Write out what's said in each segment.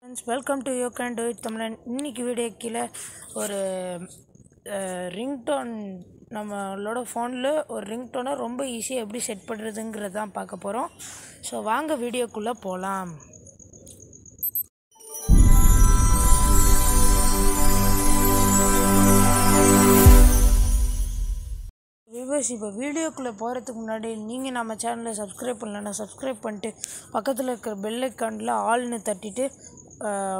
Friends, welcome to You Can Do It தமிழன். இன்னைக்கு video கீழே ஒரு ரிங்டோன் நம்மளோட ஃபோனில் ஒரு ரிங்டோனை ரொம்ப ஈஸியாக எப்படி செட் பண்ணுறதுங்கிறது தான் பார்க்க போகிறோம். ஸோ வாங்க வீடியோக்குள்ளே போகலாம். இப்போ வீடியோக்குள்ளே போகிறதுக்கு முன்னாடி நீங்கள் நம்ம சேனலை சப்ஸ்கிரைப் பண்ணலன்னா சப்ஸ்கிரைப் பண்ணிட்டு பக்கத்தில் இருக்கிற பெல் ஐக்கானில் ஆல்னு தட்டிட்டு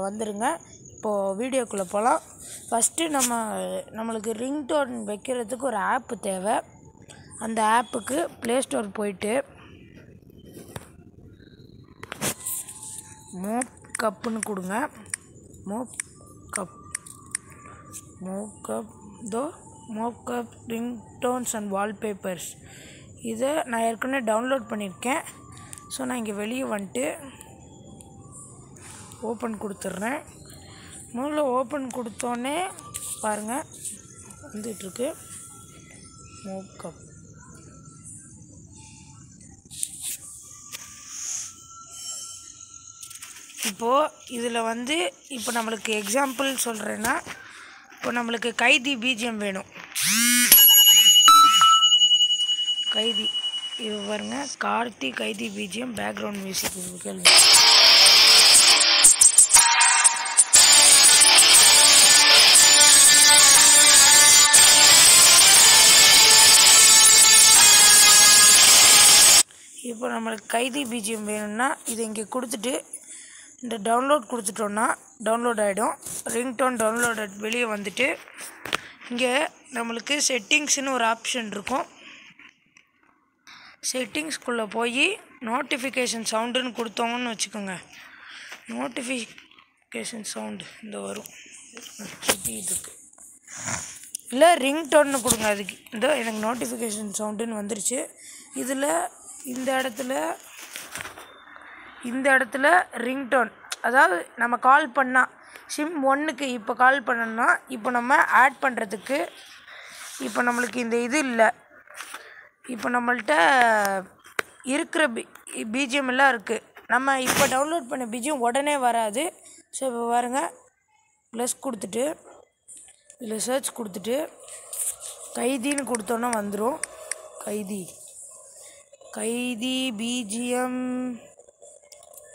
வந்துடுங்க. இப்போது வீடியோக்குள்ளே போகலாம். ஃபஸ்ட்டு நம்மளுக்கு ரிங்டோன் வைக்கிறதுக்கு ஒரு ஆப்பு தேவை. அந்த ஆப்புக்கு ப்ளே ஸ்டோர் போயிட்டு மோக்கப்னு கொடுங்க. மோக்கப் ரிங்டோன்ஸ் அண்ட் வால்பேப்பர்ஸ். இதை நான் ஏற்கனவே டவுன்லோட் பண்ணியிருக்கேன். ஸோ நான் இங்கே வெளியே வந்துட்டு ஓப்பன் கொடுத்துட்றேன். முதல்ல ஓப்பன் கொடுத்தோன்னே பாருங்கள் வந்துட்டுருக்கு மோக்கப். இப்போது இதில் இப்போ நம்மளுக்கு எக்ஸாம்பிள் சொல்கிறேன்னா, இப்போ நம்மளுக்கு கைதி பிஜிஎம் வேணும். கைதி இது பாருங்க, கார்த்தி கைதி பிஜிஎம் பேக்ரவுண்ட் மியூசிக் கேளுங்க. இப்போ நம்மளுக்கு கைதி பிஜிஎம் வேணும்னா இதை இங்கே கொடுத்துட்டு இந்த டவுன்லோட் கொடுத்துட்டோன்னா டவுன்லோட் ஆகிடும். ரிங்டோன் டவுன்லோட் வெளியே வந்துட்டு இங்கே நம்மளுக்கு செட்டிங்ஸ்னு ஒரு ஆப்ஷன் இருக்கும். செட்டிங்ஸ்குள்ளே போய் நோட்டிஃபிகேஷன் சவுண்டுன்னு கொடுத்தோங்கன்னு வச்சுக்கோங்க. நோட்டிஃபிகேஷன் சவுண்டு இந்த வரும் சுற்றிட்டுருக்கு. இல்லை ரிங்டோன்னு கொடுங்க. அதுக்கு எனக்கு நோட்டிஃபிகேஷன் சவுண்டுன்னு வந்துருச்சு. இதில் இந்த இடத்துல ரிங்டோன், அதாவது நம்ம கால் பண்ணால் சிம் 1க்கு இப்போ கால் பண்ணோன்னா இப்போ நம்ம ஆட் பண்ணுறதுக்கு இப்போ நம்மளுக்கு இந்த இது இல்லை. இப்போ நம்மள்கிட்ட இருக்கிற பிஜிஎம் எல்லாம் இருக்குது. நம்ம இப்போ டவுன்லோட் பண்ண பிஜிஎம் உடனே வராது. ஸோ இப்போ பாருங்கள், ப்ளஸ் கொடுத்துட்டு இதில் சர்ச் கொடுத்துட்டு கைதின்னு கொடுத்தோன்னா வந்துடும். கைதி பிஜிஎம்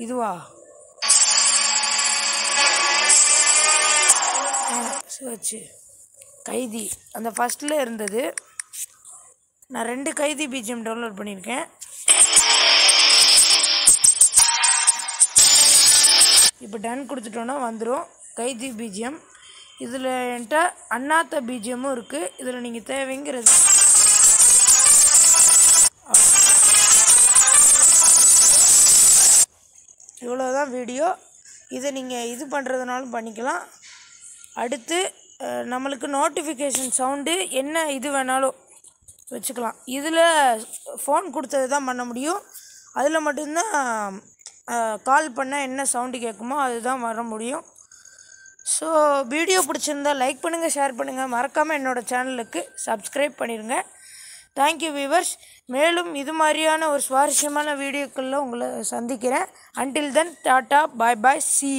இதுவா சர்ச் கைதி அந்த ஃபஸ்ட்டில் இருந்தது. நான் 2 கைதி பிஜிஎம் டவுன்லோட் பண்ணியிருக்கேன். இப்போ டன் கொடுத்துட்டோன்னா வந்துடும் கைதி பிஜிஎம். இதில் என்கிட்ட அண்ணாத்த பிஜிஎம்மும் இருக்குது. இதில் நீங்கள் தேவைங்கிறது இவ்வளோதான் வீடியோ. இதை நீங்கள் இது பண்ணுறதுனாலும் பண்ணிக்கலாம். அடுத்து நம்மளுக்கு நோட்டிஃபிகேஷன் சவுண்டு என்ன இது வேணாலும் வச்சுக்கலாம். இதில் ஃபோன் கொடுத்தது தான் பண்ண முடியும். அதில் மட்டும்தான் கால் பண்ணால் என்ன சவுண்டு கேட்குமோ அதுதான் வர முடியும். ஸோ வீடியோ பிடிச்சிருந்தா லைக் பண்ணுங்கள், ஷேர் பண்ணுங்கள், மறக்காமல் என்னோடய சேனலுக்கு சப்ஸ்கிரைப் பண்ணிடுங்க. Thank you viewers. மேலும் இது மாதிரியான ஒரு சுவாரஸ்யமான வீடியோக்களில் உங்களை சந்திக்கிறேன். அன்டில் தென் டாட்டா, பாய் பாய், சி.